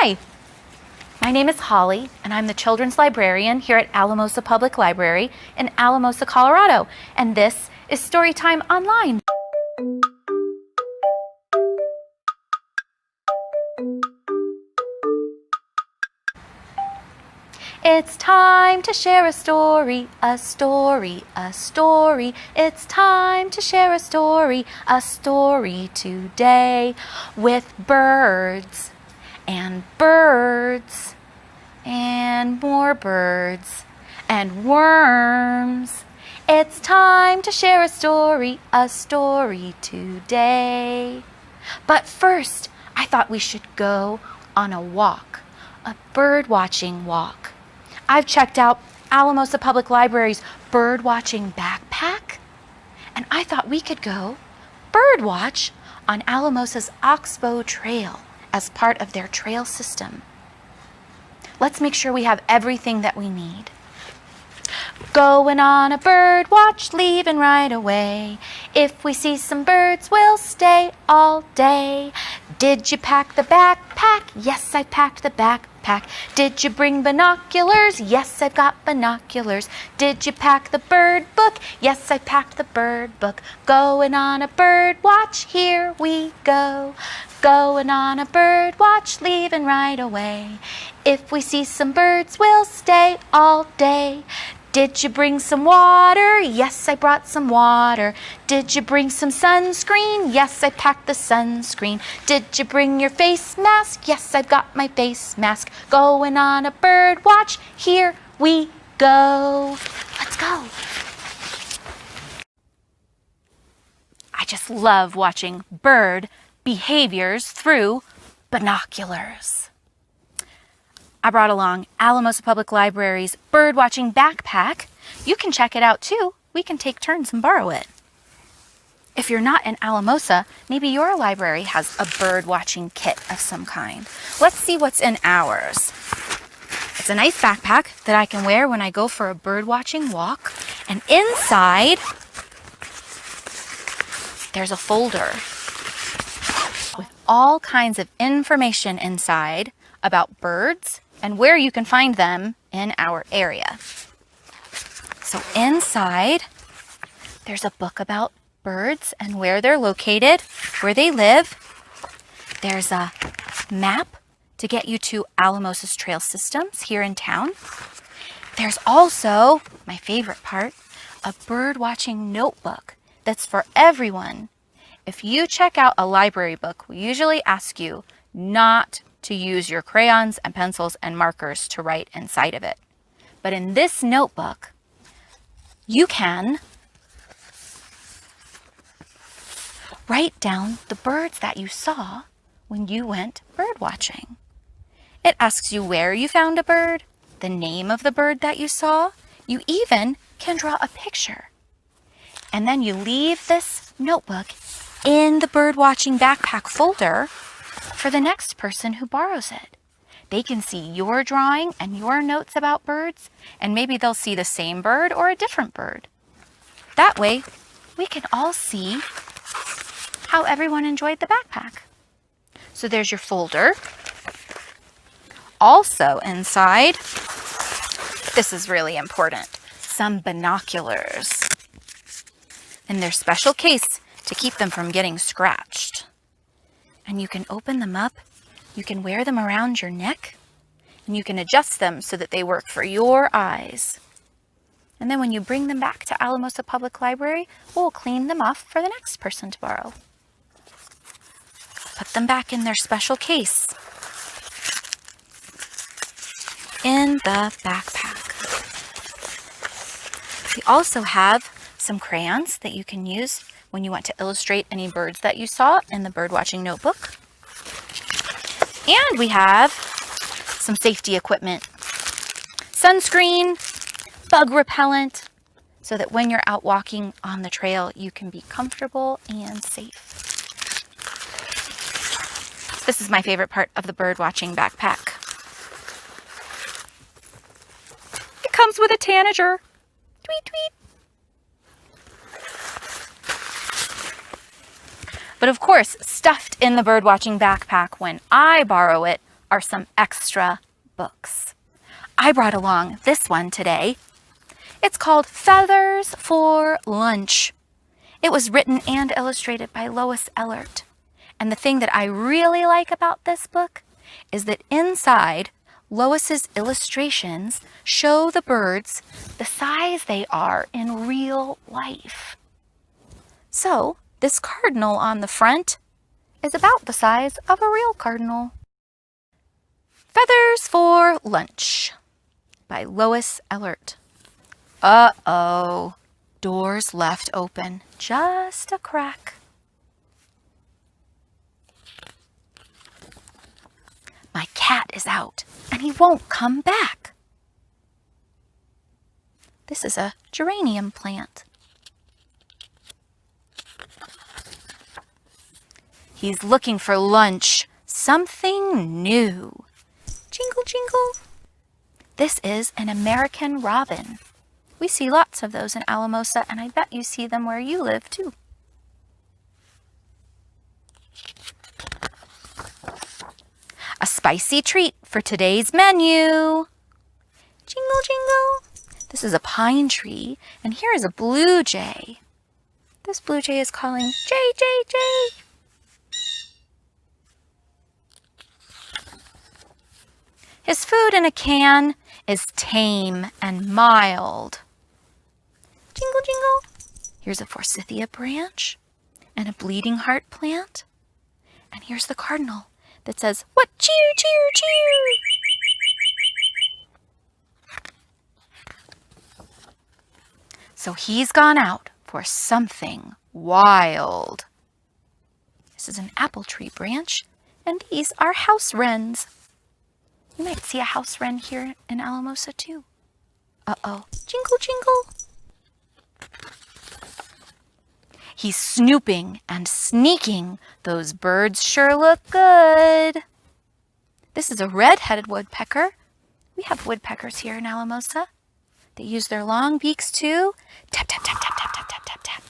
Hi, my name is Holly, and I'm the children's librarian here at Alamosa Public Library in Alamosa, Colorado, and this is Storytime Online. It's time to share a story, a story, a story. It's time to share a story today with birds and birds and more birds and worms. It's time to share a story today. But first, I thought we should go on a walk, a bird-watching walk. I've checked out Alamosa Public Library's Birdwatching backpack, and I thought we could go birdwatch on Alamosa's Oxbow Trail as part of their trail system. Let's make sure we have everything that we need. Going on a bird watch, leaving right away. If we see some birds, we'll stay all day. Did you pack the backpack? Yes, I packed the backpack. Did you bring binoculars? Yes, I've got binoculars. Did you pack the bird book? Yes, I packed the bird book. Going on a bird watch, here we go. Going on a bird watch, leaving right away. If we see some birds, we'll stay all day. Did you bring some water? Yes, I brought some water. Did you bring some sunscreen? Yes, I packed the sunscreen. Did you bring your face mask? Yes, I've got my face mask. Going on a bird watch, here we go. Let's go. I just love watching bird behaviors through binoculars. I brought along Alamosa Public Library's Birdwatching backpack. You can check it out too. We can take turns and borrow it. If you're not in Alamosa, maybe your library has a birdwatching kit of some kind. Let's see what's in ours. It's a nice backpack that I can wear when I go for a birdwatching walk. And inside, there's a folder with all kinds of information inside about birds and where you can find them in our area. So inside, there's a book about birds and where they're located, where they live. There's a map to get you to Alamosa's trail systems here in town. There's also, my favorite part, a bird watching notebook that's for everyone. If you check out a library book, we usually ask you not to use your crayons and pencils and markers to write inside of it. But in this notebook, you can write down the birds that you saw when you went bird watching. It asks you where you found a bird, the name of the bird that you saw. You even can draw a picture. And then you leave this notebook in the birdwatching backpack folder for the next person who borrows it. They can see your drawing and your notes about birds, and maybe they'll see the same bird or a different bird. That way, we can all see how everyone enjoyed the backpack. So there's your folder. Also inside, this is really important, some binoculars in their special case to keep them from getting scratched. And you can open them up, you can wear them around your neck, and you can adjust them so that they work for your eyes. And then when you bring them back to Alamosa Public Library, we'll clean them off for the next person to borrow. Put them back in their special case in the backpack. We also have some crayons that you can use when you want to illustrate any birds that you saw in the birdwatching notebook. And we have some safety equipment. Sunscreen, bug repellent, so that when you're out walking on the trail, you can be comfortable and safe. This is my favorite part of the birdwatching backpack. It comes with a tanager. Tweet, tweet. But of course, stuffed in the birdwatching backpack when I borrow it are some extra books. I brought along this one today. It's called Feathers for Lunch. It was written and illustrated by Lois Ehlert. And the thing that I really like about this book is that inside, Lois's illustrations show the birds the size they are in real life. So, this cardinal on the front is about the size of a real cardinal. Feathers for Lunch by Lois Ehlert. Uh-oh, doors left open, just a crack. My cat is out, and he won't come back. This is a geranium plant. He's looking for lunch, something new. Jingle, jingle. This is an American robin. We see lots of those in Alamosa, and I bet you see them where you live, too. A spicy treat for today's menu. Jingle, jingle. This is a pine tree, and here is a blue jay. This blue jay is calling, Jay, Jay, Jay. His food in a can is tame and mild. Jingle, jingle. Here's a forsythia branch and a bleeding heart plant. And here's the cardinal that says, what cheer, cheer, cheer. So he's gone out for something wild. This is an apple tree branch, and these are house wrens. You might see a house wren here in Alamosa too. Uh-oh, jingle, jingle. He's snooping and sneaking. Those birds sure look good. This is a red-headed woodpecker. We have woodpeckers here in Alamosa. They use their long beaks too. Tap, tap, tap, tap, tap, tap, tap, tap, tap.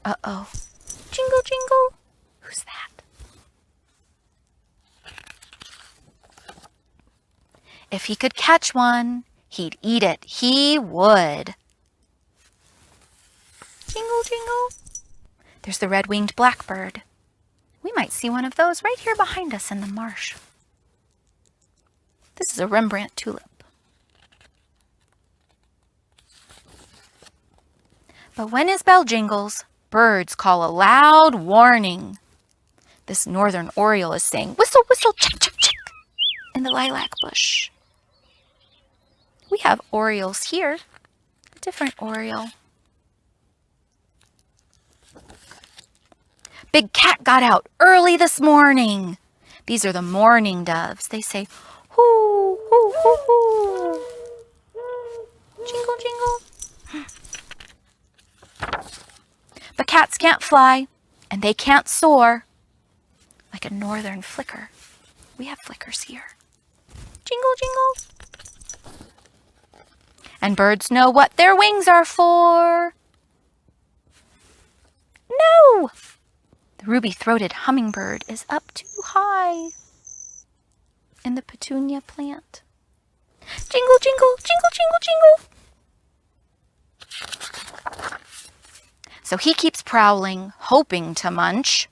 Uh-oh, jingle, jingle. Who's that? If he could catch one, he'd eat it. He would. Jingle, jingle. There's the red-winged blackbird. We might see one of those right here behind us in the marsh. This is a Rembrandt tulip. But when his bell jingles, birds call a loud warning. This northern oriole is saying, whistle, whistle, chick, chick, chick, in the lilac bush. We have orioles here, a different oriole. Big cat got out early this morning. These are the mourning doves. They say, hoo, hoo, hoo, hoo. Jingle, jingle. But cats can't fly, and they can't soar like a northern flicker. We have flickers here. Jingle, jingle. And birds know what their wings are for. No! The ruby-throated hummingbird is up too high in the petunia plant. Jingle, jingle, jingle, jingle, jingle. So he keeps prowling, hoping to munch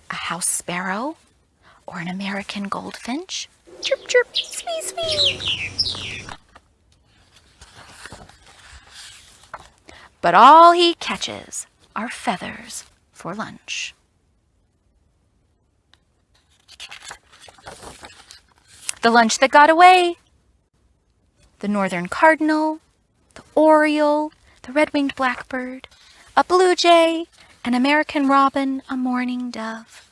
a house sparrow or an American goldfinch. Chirp, chirp, squee, squee. But all he catches are feathers for lunch. The lunch that got away. The northern cardinal, the oriole, the red-winged blackbird, a blue jay, an American robin, a mourning dove,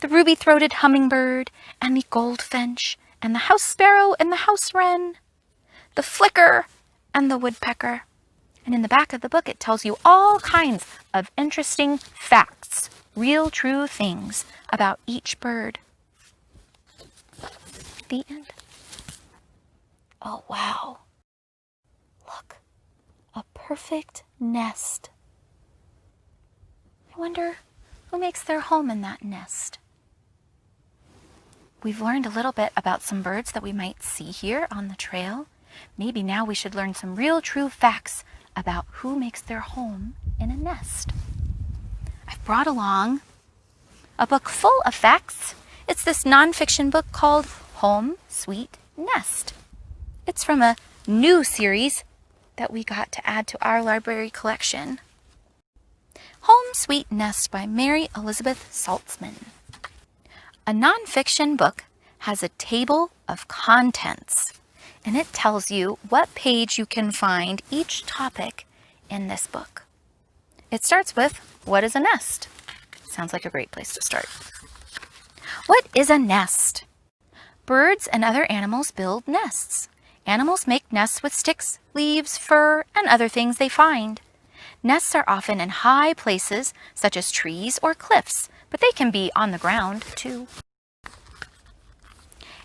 the ruby-throated hummingbird, and the goldfinch, and the house sparrow and the house wren, the flicker and the woodpecker. And in the back of the book, it tells you all kinds of interesting facts, real true things about each bird. The end. Oh, wow. Look, a perfect nest. I wonder who makes their home in that nest. We've learned a little bit about some birds that we might see here on the trail. Maybe now we should learn some real true facts about who makes their home in a nest. I've brought along a book full of facts. It's this nonfiction book called Home Sweet Nest. It's from a new series that we got to add to our library collection. Home Sweet Nest by Mary Elizabeth Salzmann. A nonfiction book has a table of contents, and it tells you what page you can find each topic in this book. It starts with, what is a nest? Sounds like a great place to start. What is a nest? Birds and other animals build nests. Animals make nests with sticks, leaves, fur, and other things they find. Nests are often in high places, such as trees or cliffs, but they can be on the ground, too.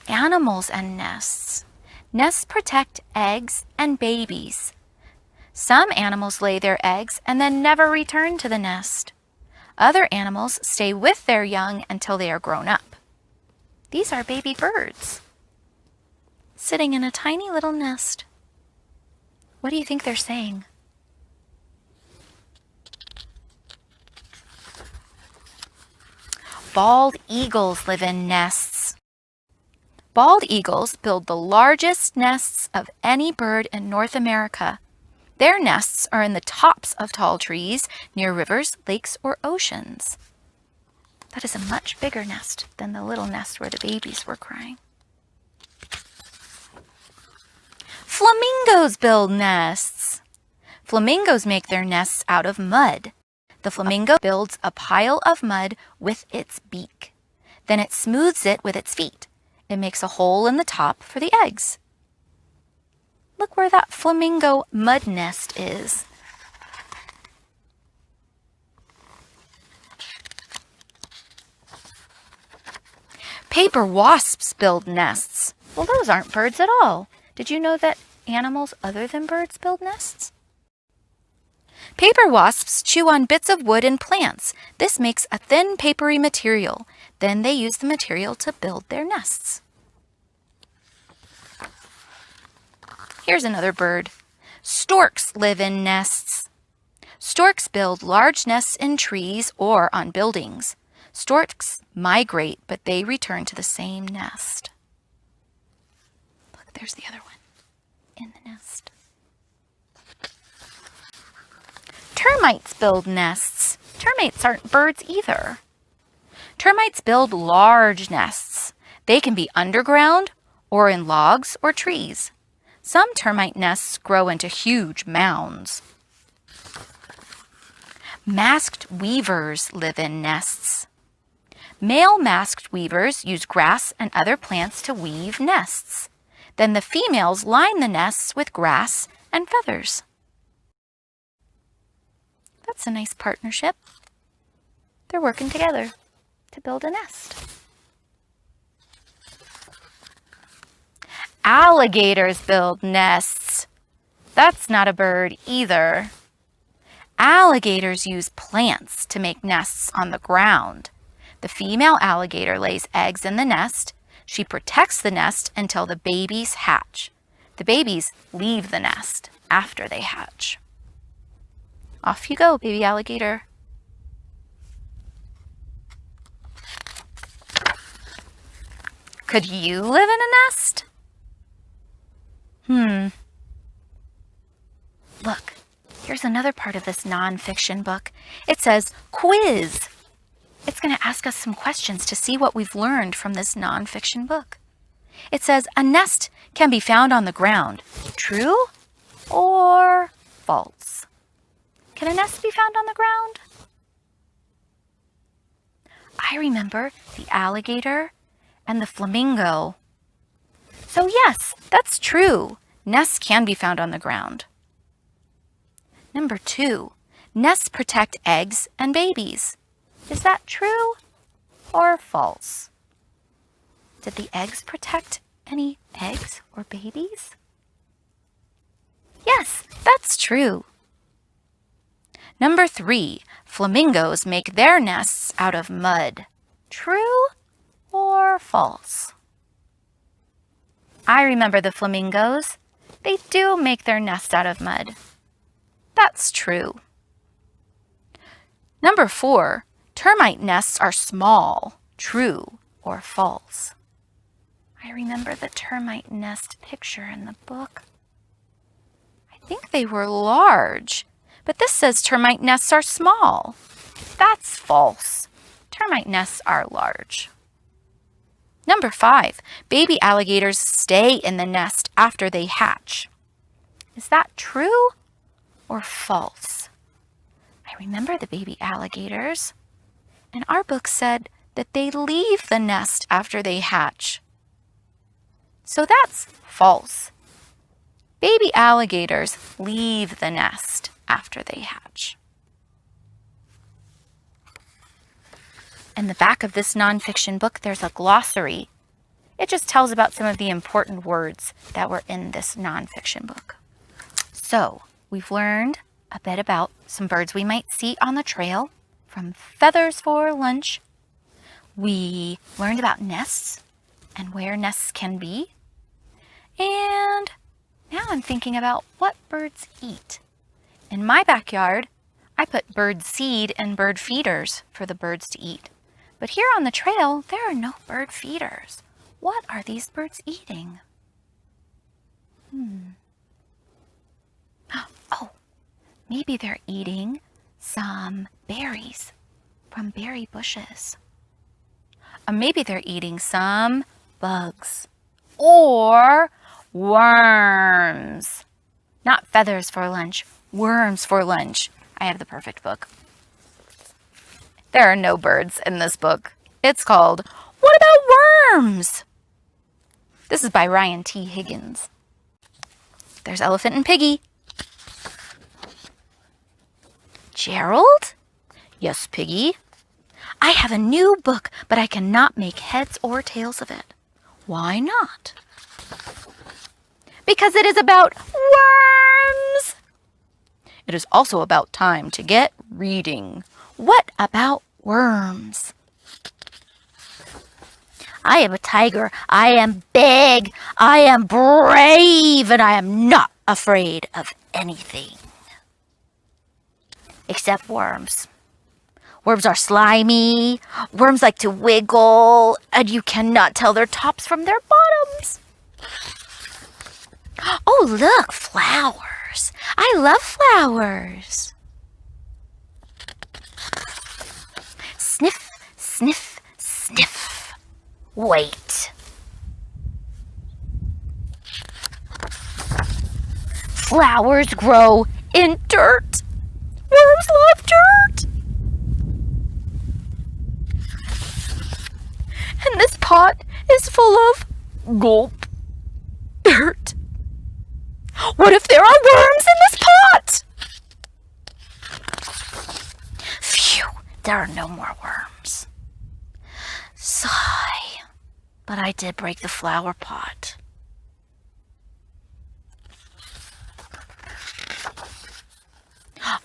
Animals and nests. Nests protect eggs and babies. Some animals lay their eggs and then never return to the nest. Other animals stay with their young until they are grown up. These are baby birds, sitting in a tiny little nest. What do you think they're saying? Bald eagles live in nests. Bald eagles build the largest nests of any bird in North America. Their nests are in the tops of tall trees near rivers, lakes, or oceans. That is a much bigger nest than the little nest where the babies were crying. Flamingos build nests. Flamingos make their nests out of mud. The flamingo builds a pile of mud with its beak. Then it smooths it with its feet. It makes a hole in the top for the eggs. Look where that flamingo mud nest is. Paper wasps build nests. Well, those aren't birds at all. Did you know that animals other than birds build nests? Paper wasps chew on bits of wood and plants. This makes a thin papery material. Then they use the material to build their nests. Here's another bird. Storks live in nests. Storks build large nests in trees or on buildings. Storks migrate, but they return to the same nest. Look, there's the other one in the nest. Termites build nests. Termites aren't birds either. Termites build large nests. They can be underground or in logs or trees. Some termite nests grow into huge mounds. Masked weavers live in nests. Male masked weavers use grass and other plants to weave nests. Then the females line the nests with grass and feathers. That's a nice partnership. They're working together to build a nest. Alligators build nests. That's not a bird either. Alligators use plants to make nests on the ground. The female alligator lays eggs in the nest. She protects the nest until the babies hatch. The babies leave the nest after they hatch. Off you go, baby alligator. Could you live in a nest? Look, here's another part of this nonfiction book. It says quiz. It's going to ask us some questions to see what we've learned from this nonfiction book. It says a nest can be found on the ground. True or false? Can a nest be found on the ground? I remember the alligator and the flamingo. So yes, that's true. Nests can be found on the ground. Number 2, nests protect eggs and babies. Is that true or false? Did the eggs protect any eggs or babies? Yes, that's true. Number 3, flamingos make their nests out of mud. True or false? false. I remember the flamingos. They do make their nest out of mud. That's true. Number 4, termite nests are small. True or false? I remember the termite nest picture in the book. I think they were large, but this says termite nests are small. That's false. Termite nests are large. Number 5, baby alligators stay in the nest after they hatch. Is that true or false? I remember the baby alligators, and our book said that they leave the nest after they hatch. So that's false. Baby alligators leave the nest after they hatch. In the back of this nonfiction book, there's a glossary. It just tells about some of the important words that were in this nonfiction book. So, we've learned a bit about some birds we might see on the trail, from feathers for lunch. We learned about nests and where nests can be. And now I'm thinking about what birds eat. In my backyard, I put bird seed and bird feeders for the birds to eat. But here on the trail, there are no bird feeders. What are these birds eating? Oh, maybe they're eating some berries from berry bushes. Maybe they're eating some bugs or worms. Not feathers for lunch, worms for lunch. I have the perfect book. There are no birds in this book. It's called What About Worms? This is by Ryan T. Higgins. There's Elephant and Piggy. Gerald? Yes, Piggy. I have a new book, but I cannot make heads or tails of it. Why not? Because it is about worms. It is also about time to get reading. What about worms? I am a tiger. I am big. I am brave, and I am not afraid of anything. Except worms. Worms are slimy. Worms like to wiggle, and you cannot tell their tops from their bottoms. Oh, look, flowers. I love flowers. Sniff, sniff, sniff. Wait. Flowers grow in dirt. Worms love dirt. And this pot is full of gulp dirt. What if there are worms in this pot? Phew, there are no more worms. Sigh, but I did break the flower pot.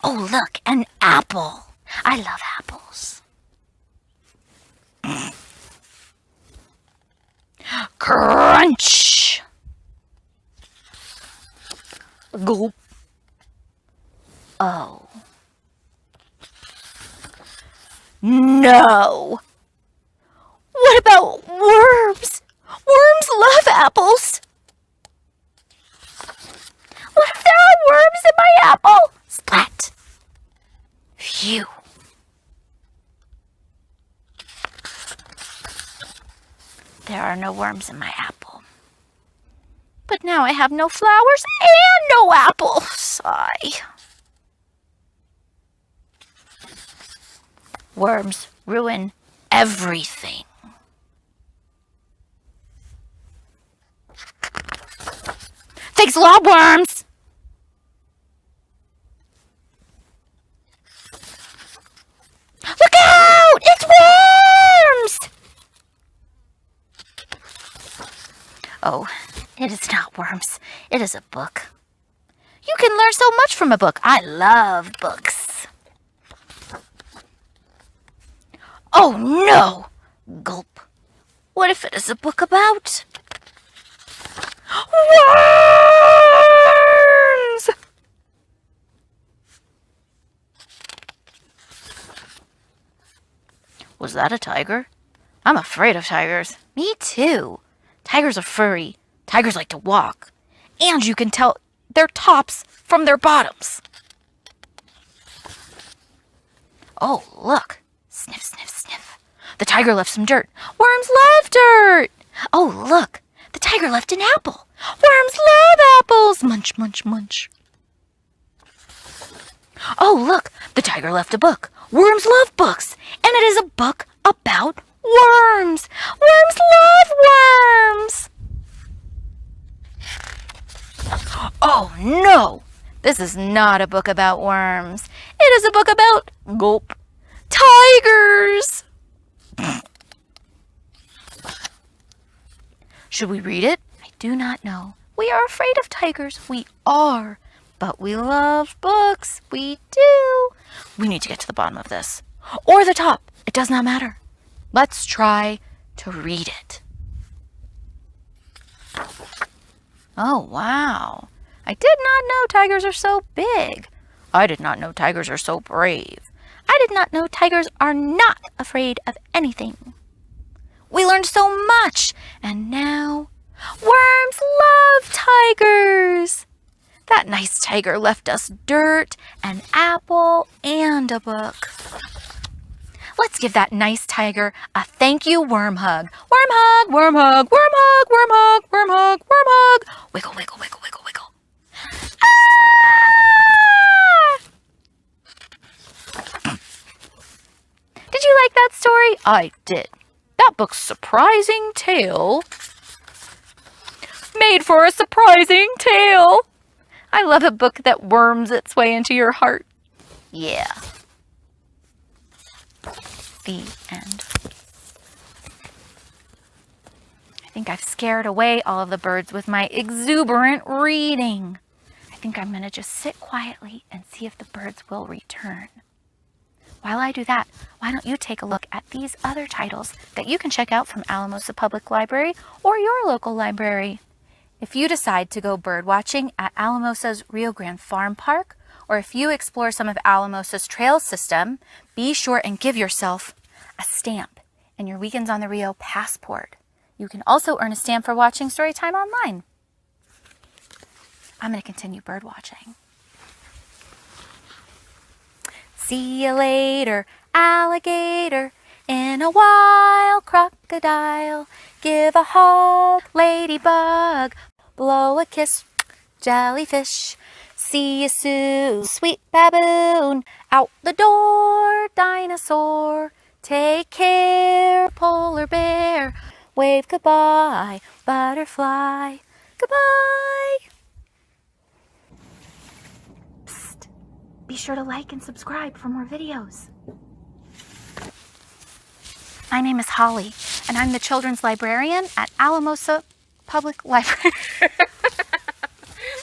Oh, look, an apple. I love apples. Crunch. Gulp. Oh. No. What about worms? Worms love apples. What if there are worms in my apple? Splat. Phew. There are no worms in my apple. But now I have no flowers and no apple. Sigh. Worms ruin everything. Thanks a lot, worms! Look out! It's worms! Oh, it is not worms. It is a book. You can learn so much from a book. I love books. Oh no! Gulp. What if it is a book about worms? Was that a tiger? I'm afraid of tigers. Me too. Tigers are furry. Tigers like to walk. And you can tell their tops from their bottoms. Oh, look. Sniff, sniff, sniff. The tiger left some dirt. Worms love dirt. Oh, look. The tiger left an apple. Worms love apples. Munch, munch, munch. Oh, look. The tiger left a book. Worms love books. And it is a book about worms. Worms love worms. Oh, no. This is not a book about worms. It is a book about, gulp, tigers. Should we read it? I do not know. We are afraid of tigers. We are. But we love books. We do. We need to get to the bottom of this. Or the top. It does not matter. Let's try to read it. Oh, wow. I did not know tigers are so big. I did not know tigers are so brave. I did not know tigers are not afraid of anything. We learned so much, and now worms love tigers. That nice tiger left us dirt, an apple, and a book. Let's give that nice tiger a thank you worm hug. Worm hug, worm hug, worm hug, worm hug, worm hug, worm hug. Wiggle, wiggle, wiggle, wiggle, wiggle. Ah! Did you like that story? I did. That book's surprising tale made for a surprising tale. I love a book that worms its way into your heart. Yeah. The end. I think I've scared away all of the birds with my exuberant reading. I think I'm going to just sit quietly and see if the birds will return. While I do that, why don't you take a look at these other titles that you can check out from Alamosa Public Library or your local library. If you decide to go bird watching at Alamosa's Rio Grande Farm Park, or if you explore some of Alamosa's trail system, be sure and give yourself a stamp in your Weekends on the Rio passport. You can also earn a stamp for watching Storytime Online. I'm going to continue bird watching. See you later, alligator, in a wild crocodile. Give a hug, ladybug, blow a kiss, jellyfish. See you soon, sweet baboon, out the door, dinosaur. Take care, polar bear, wave goodbye, butterfly, goodbye. Psst, be sure to like and subscribe for more videos. My name is Holly, and I'm the children's librarian at Alamosa Public Library.